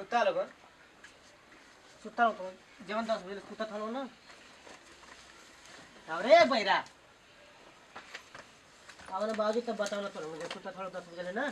सुता लोग सुता हो तो जेवण 10 बजे सुता थालो ना अरे बैरा आवने बाजू तब बताओ ना तो मुझे सुता थालो 10 बजे ना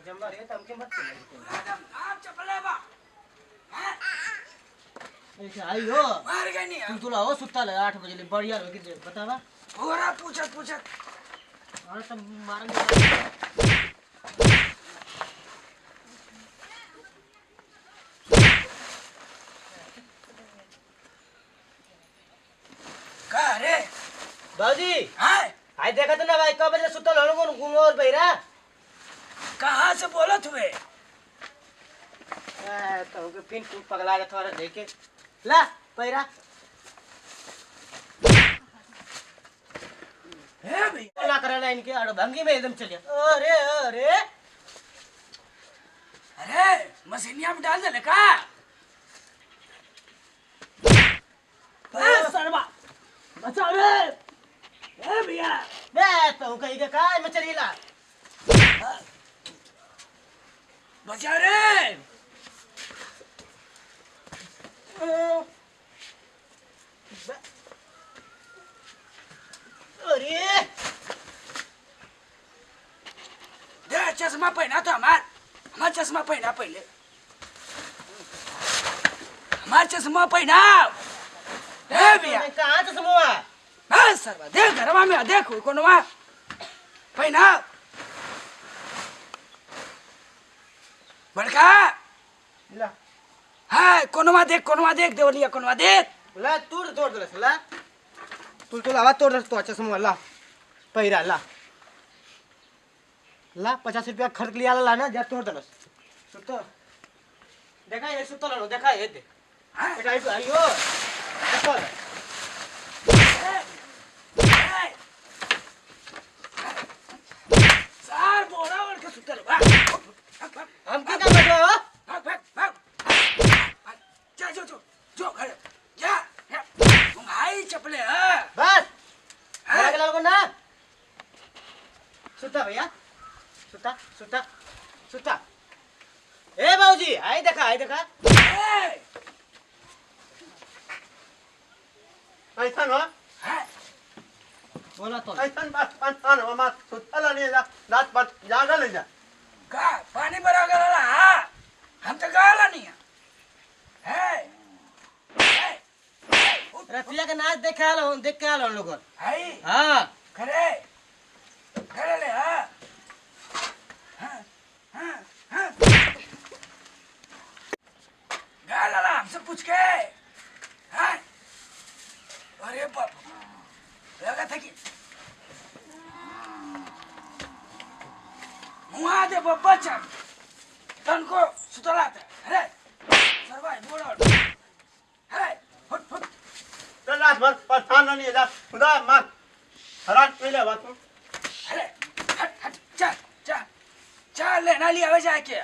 जम्बा रे तम के मत मैडम आप चपले बा ऐसे आई हो मार गई नहीं तुम तुला हो सुता ले 8 बजे ले बढ़िया हो कि बतावा पूरा पूछत पूछत और तब मारेंगे का रे बाबूजी हां आई देखा तो ना भाई कब बजे सुता लो कौन घूमो और बैरा कहां से बोलत हुए तो के पिन तू पगला के थोड़ा देखे ला पैरा हे भैया ना करला इनके अड़ भंगी में एकदम चलिए अरे अरे अरे मशीनिया में डाल दे का बस सरवा बचा रे हे भैया बे तो कहीं के काय में चलीला बचा रे अरे दे चश्मा पहना तो हमार चश्मा पहना पहले हमार चश्मा पहना हे भैया कहां से समूह बस सरवा देख घरवा में देखो कोनवा पहना बड़का ला हां कोनवा देख देवलिया कोनवा देख ला तोड़ दे ला तू आवाज तोड़ दे तो अच्छा समूह ला पैरा ला ला 50 रुपया खर्च लिया ला ना जा तोड़ दे सुतो देखा ये सुतो लो देखा ये दे बेटा इस आइयो सुतो सार बोरा और के सुतल हम क्या कर रहे हो भाग जा जो घर जा तुम आई चपले बस लगा लो ना सुता भैया सुता ए बाबूजी आई देखा ऐसा हो बोला तो ऐसा बात पान मामा सुतला नहीं जा रात बात जागा ले जा का पानी भरा गला हां हम तो गाला नहीं है रतिया के नाच देख के आलो हम लोग हाय हां खरे ले हां गाला हमसे पूछ के हां अरे बाप लगा था कि मुआ दे बच्चा तन को सुतला था अरे सरवाई बोला अरे फुट तो रात भर परेशान नहीं जा खुदा मार हरान पहले बात अरे हट चल लेना लिया वे जाके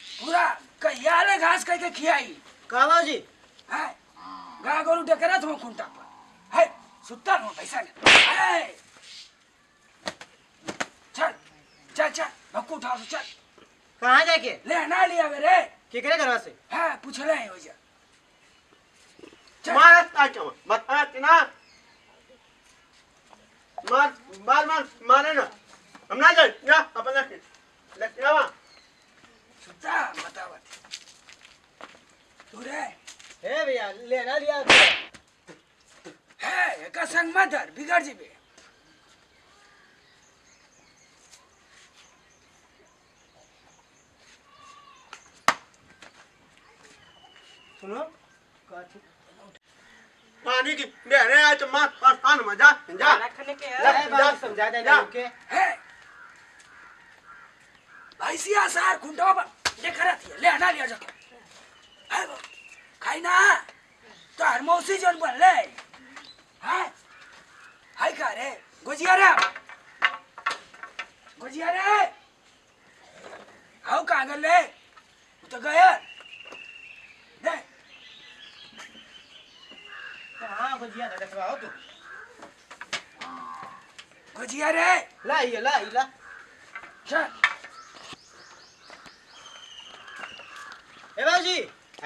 पूरा कहियाले घास करके खियाई का बाबूजी हां गा गोरू डकरा तुम खुंटा पर है सुत्ता नो पैसा है चल बक्कू उठा चल कहां जाके लेना लिया रे के करे घरवा से हां पूछ ले हो जा मार ताचो बता ना मारे ना हम ना जा अपन लेके आवा सुत्ता बतावत तू रे ए भैया लेना लिया है का संग मदर बिगड़ जीबे सुनो पानी की दे रे आज मार परेशान मजा जा रखने के है बात समझा दे के है ऐसी आसार खुंटा पर लेकर आती है लेना लिया जाके है वो खाई ना तो हर मौसी जन बन ले है हाय का रे गुजिया रे हाउ कहाँ गए ले तो गया दे कहां गुजिया देखवा हो तू गुजिया रे ला ये ला चल ए बाबूजी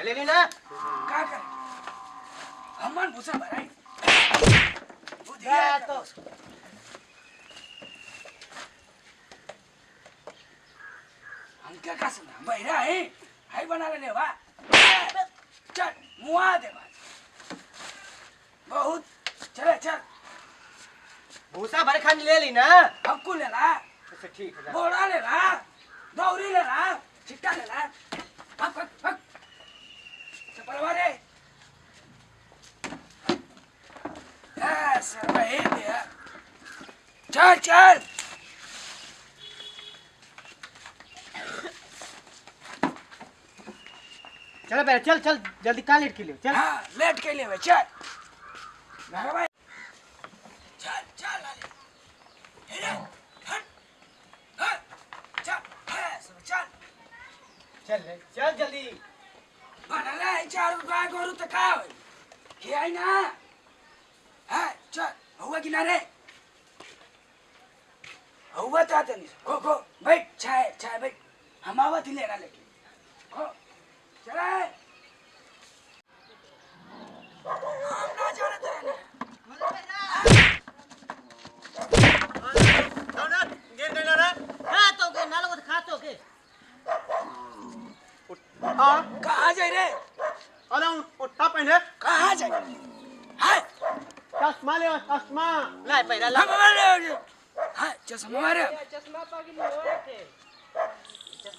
ले ली ना का कर हमन भूसा भराई जा तो हम क्या का सुना बहिरा है बना ले बा चल मुआ दे बा बहुत चले चल भूसा भर खान ले ली ना हमको ले ला अच्छा ठीक है बोरा ले ला दौरी ले ला चिट्टा ले ला पक पक पक चपलवा रे सर भाई दे चल चल चल पहले चल चल जल्दी कहाँ लेट के लिए चल हाँ लेट के लिए चल घर भाई चल चल लाले हेरे हट हट चल सब चल चल चल जल्दी बनला 4 रुपया गोरु त का होई के आई ना हां चल हुआ किनारे हुआ चाहते नहीं गो बैठ चाय चाय बैठ हम आवत ही लेना लेके गो चला हम ना जाने तेरे ना गेट नहीं ना हाँ तो के नालो को खा तो के हाँ कहाँ जाए रे अरे उठा पहले कहाँ जाए हाय चश्मा ले चश्मा ला पैरा ला हम ले हाय चश्मा मारे चश्मा पागी नहीं थे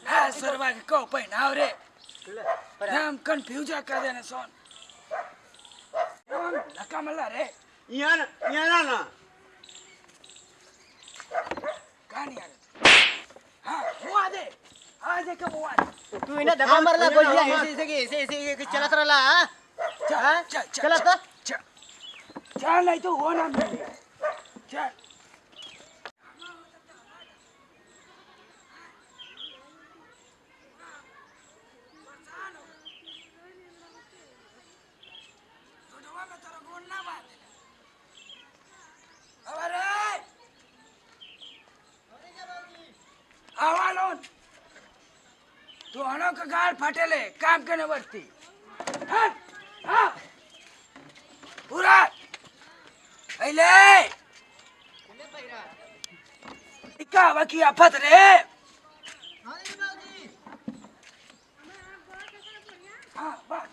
हाय सरवा के को पहनाव रे हम कंफ्यूज कर देने सोन हम लका मल्ला रे यहाँ ना कहानी आ रही हाँ मुआ दे आज एक मुआ दे तू इन्हें दबा मार ला बोल दिया ऐसे चलत रहा हाँ चल चल चला तो चल चल नहीं तो वो ना मिले चल आवालोन तू हनो का गाल फटेले काम करने वर्ती हाँ हाँ पूरा अइले इका वकी आफत रे हाँ वाह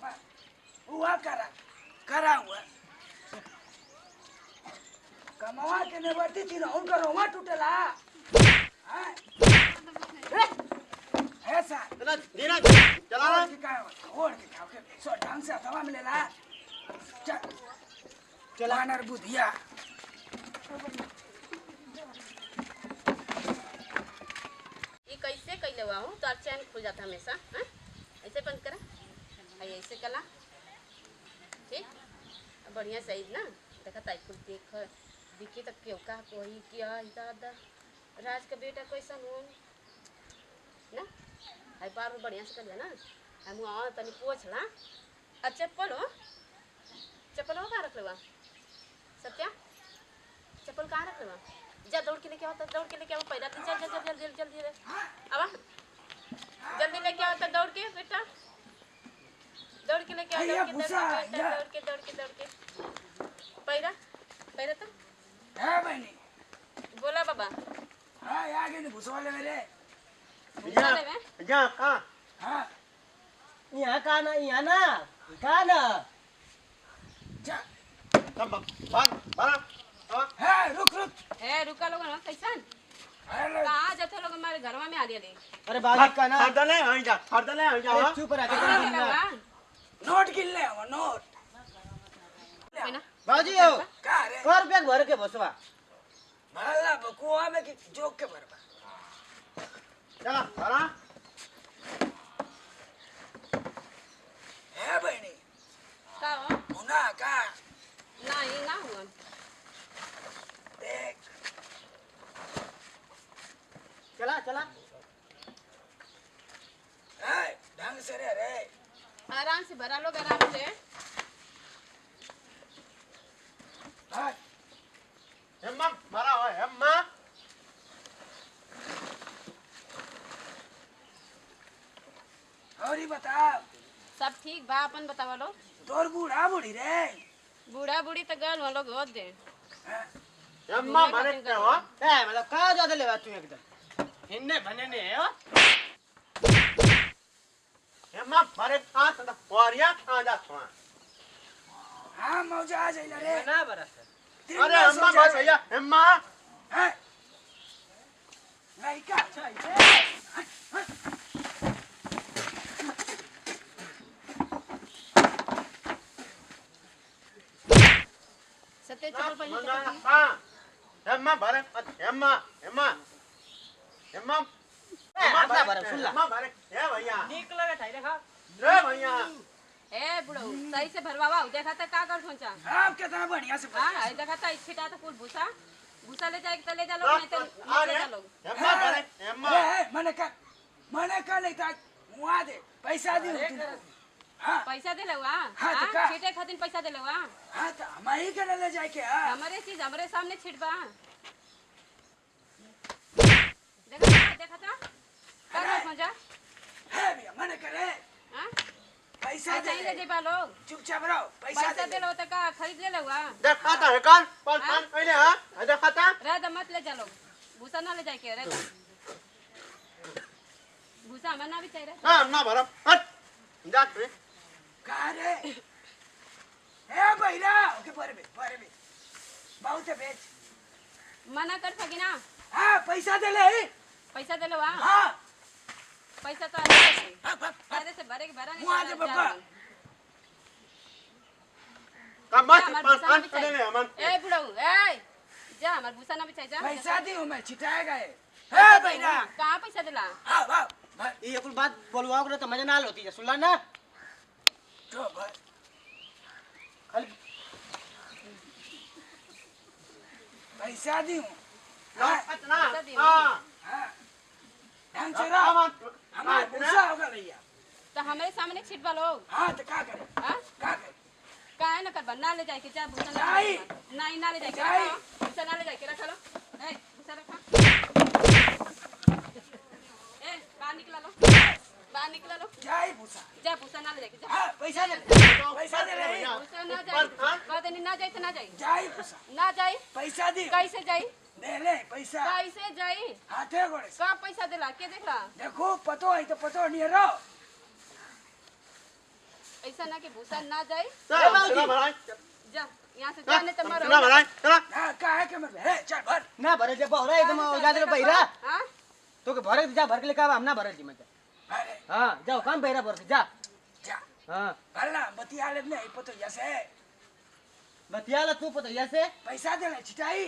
हुआ करा हुआ कमावा के ने वर्ती थी ना उनका रोमा टूटेला हाँ ऐसा चला धीरे चला ओढ़ के खाओ के सो ढंग से हवा में ले ला चल चला नर बुधिया ये कैसे कैले हुआ हूँ तो चैन खुल जाता हमेशा हाँ ऐसे बंद करा ऐसे कला ठीक बढ़िया सही ना देखा ताई कुल देख दिखी तक क्यों का कोई क्या दादा राज का बेटा कैसा हो ना हाई बार बढ़िया से कर ना हम वहाँ तनी पोछ ला और चप्पल हो कहाँ रख लेवा सत्या चप्पल कहाँ रख लेवा जा दौड़ के लेके आओ तो दौड़ के लेके आओ पहला तो चल चल जल्दी जल्दी अब जल्दी लेके आओ तो दौड़ के बेटा दौड़ के लेके आओ दौड़ के पैरा तो है बहनी बोला बाबा हाँ आगे ने भूसा वाले मेरे यहाँ कहाँ हाँ यहाँ कहाँ ना जा सब बार है रुक रुका लोग ना कैसन है कहाँ जाते लोग हमारे घरवा में आ रही अरे बाबू का ना हरदले हई जा अरे चुप रह के नोट गिन ले वो नोट बाबूजी हो का रे 100 रुपया भर के बसवा भला बकुआ में की जोक के भरबा चला हरा है बहनी का हो मुना का नहीं ना हुआ देख चला है ढंग से रे आराम से भरा लोग आराम से हाँ हेम्मा मारा हो हेम्मा और ही बता सब ठीक बा अपन बतावा लो। तोर बूढ़ा बूढ़ी रे बूढ़ा बूढ़ी तो गल वो लोग होत दे। अम्मा मारे क्या हो ए मतलब का ज्यादा लेवा तू एकदम हिन्ने भने ने हो अम्मा मारे आ संदा पोरिया आ जा छुआ हाँ मौजा आ जाइला रे ना बरस अरे अम्मा मार भैया अम्मा हैं लइका सत्य चलो पहले मंगा चलो। हां अम्मा मारे अम्मा अम्मा अम्मा अपना बरस सुन ला अम्मा मारे ए भैया ठीक लगे थाई देखा रे भैया ए बुढ़ऊ सही से भरवावा देखा तो का कर खोचा। आप कितना बढ़िया से हां आई देखा तो छिटा तो कुल भूसा भूसा ले जाए तो ले जा लोग नहीं तो मत ले जा लोग। अम्मा मारे अम्मा मने का लेता मुआ दे पैसा दे हाँ पैसा दे लवा। हाँ, तो का? छिटे खातिर पैसा दे लवा। हाँ तो हम ही के ले जाए के हाँ हमारे चीज हमारे सामने छिटबा। देखा था का कर खोजा। है भैया मने करे हां पैसा पैसा ही ले दे जेबा लोग। चुपचाप रहो पैसा पैसा दे लो तो का खरीद ले लवा। देखा है कान पान पहले हां देखा था रह द मत ले जा लोग भूसा ना ले जाए के रह भूसा हमें ना भी चाहिए। हां ना भरम हट जा रे कहाँ रे ए भैया ओके पर बे बहुत है बेच मना कर सकी ना। हाँ पैसा दे ले पैसा दे लो वहाँ हाँ पैसा तो आधे से भरे के भरा नहीं वहाँ दे पापा कमा जा, हमार पान भूसा पान भी पहले चाहिए। हमन ए बुढ़ऊ ए जा हमार भूसा ना भी चाहिए जा पैसा दी हूँ मैं छिटाएगा है भैया कहाँ पैसा दिला। हाँ वाह ये कुल बात बोलवाओ करे तो मजा ना होती है सुन ना तो भाई खाली पैसा दी हूँ ना हाँ इतना पैसा दी हां हाँ ढंग से रहो हमारा भूसा होगा भैया तो हमारे सामने छिटवा लोग। हाँ तो क्या करे हाँ क्या करे काहे ना करबा ना ले जाए के जा भूसा ना जाई। नहीं ना ले जाए के जाई। रखा भूसा ना ले जाए के रखा लो। ए भूसा रखा ए बाहर निकला लो बाहर निकला लो जाए भूसा जा भूसा ना ले जाए के जा हाँ पैसा दे पैसा दे ले भूसा ना जाए कहते नहीं ना जाए तो ना जाए जाए भूसा ना जाए पैसा दी कैसे जाई दे ले पैसा कैसे जाई हाथे गोड़े से। का पैसा दिला के देख रहा देखो पतो है तो पतो नहीं रहो ऐसा ना कि भूसा ना जाए चला भराई जा यहाँ से जाने तो मरो चला भराई चला हाँ कहा है कि मैं हे चल भर ना भरे जब हो रहा एकदम ज्यादा बहिरा हाँ तो के भरे जा भर के ले का हम ना भरे जी मैं भरे हां जाओ काम बहिरा भर के जा जा हां भरना बतिया ले नहीं पतो जैसे बतिया ला तू पता ऐसे पैसा दे ले छिटाई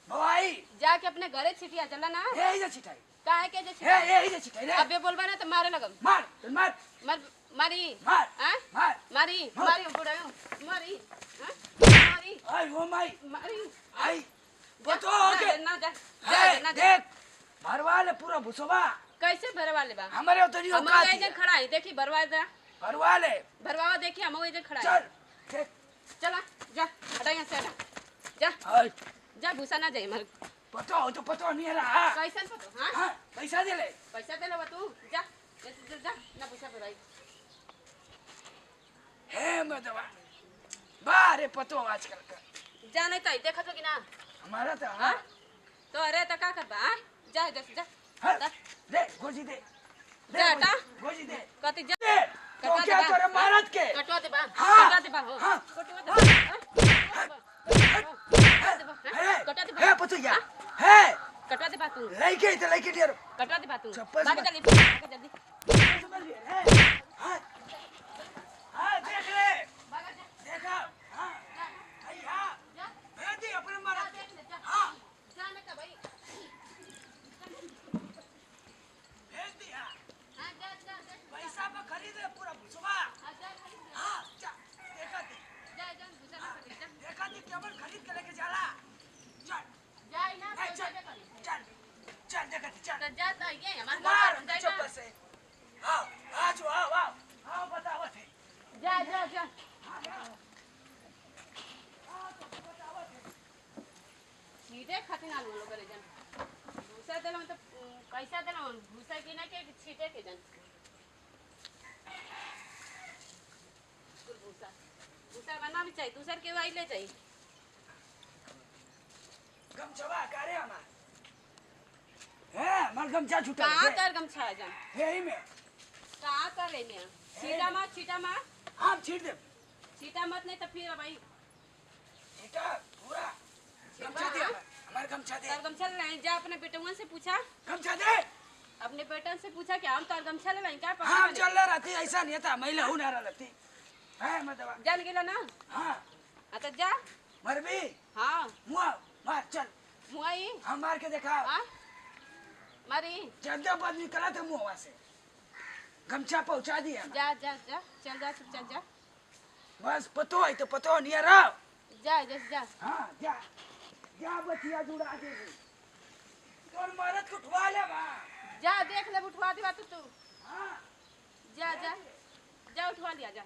भवाई जाके अपने घरे छिटिया चला ना हे ही छिटाई काहे के जे हे छिटिया हे ही छिटाई रे अबे बोलबा ना तो मारे लगम मार चल मार मर मारी मार हाँ मार मारी हाँ। मारी बुढ़ायो मारी हाँ मारी आई वो माई मारी आई पतो जा, ओके ना जा हे ना जा देख भरवा ले पूरा भुसवा कैसे भरवा वाले बा हमारे तो नहीं हम औकात इधर है खड़ा है देखी भरवा दे भरवा ले भरवावा देखी हम इधर खड़ा है चल देख चला जा हटा यहाँ से हटा जा आई जा भूसा ना जाए मर पतो हो तो पतो नहीं रहा कैसे पतो हाँ हाँ पैसा दे ले पैसा दे लो तू जा जा ना भूसा भराई हे मदवा बारे पतो आजकल का जा नहीं तो देखा तो कि ना हमारा तो हाँ तो अरे तो का करबा हाँ? जा जा जा हाँ, जा दे गोजी दे दे जा हटा। गोजी दे कति जा दे तो कटवा क्या दे करे बा। महाराज के कटवा दे बा हाँ, कटवा दे बा हो हाँ, कटवा दे बा हाँ? कटवा दे बा हे कटवा दे हे बा पतो या हे कटवा दे बा तू लेके दियो कटवा दे बा तू चप्पल से भाग बा- जल्दी भाग जल्दी समझ लिए हे हाँ हाँ देख ले भाग जा देखा हाँ आई हाँ जा भेज दी अपने महाराज देख ले जा हाँ जाने का भाई भेज दी हाँ हाँ जा जा जा पैसा पे खरीदे पूरा भुसवा हाँ जा खाली हाँ जा देखा दी जा जा भूसा ना खरीद जा देखा दी केवल खरीद के लेके जाला चल जा ना ए, तो चल जा करी चल चल देखा दी चल तो जा तो ये हमारे मार घर जाए चप्पल ना से आओ आज आओ आओ आओ बताओ थे जा जा जा सीधे खातिर ना लोग करे जन भूसा देला मतलब पैसा देला भूसा की ना के छीटे के जन भूसा भूसा बना भी चाहिए दूसर के वाई ले जाई गमछवा कारे हमार है हमार गमछा छूटा कहाँ कर गमछा जान है ही में कहाँ कर लेने छीटा मत हम छीट दे छीटा मत नहीं तो फिर भाई छीटा पूरा गमछा दे हमार गमछा दे तार गमछा ले लाइन जा अपने बेटुआ से पूछा गमछा दे अपने बेटन से पूछा कि हम तार गमछा ले लाइन क्या पता हम नहीं। चल रहती ऐसा नहीं था महिला हूं ना रहती है मतलब जान गेला ना हां तो जा मरबी हाँ मुआ मार चल मुआई हम मार के देखा हाँ मारी जब बाद निकला था मुआ से गमछा पहुंचा दिया जा जा जा चल जा चल जा बस पतो है तो पतो नहीं रहा जा जा जा हाँ जा जा बचिया जुड़ा दे कौन मरद को उठवा ले बा जा देख ले उठवा दे तू हाँ जा जा जा उठवा लिया जा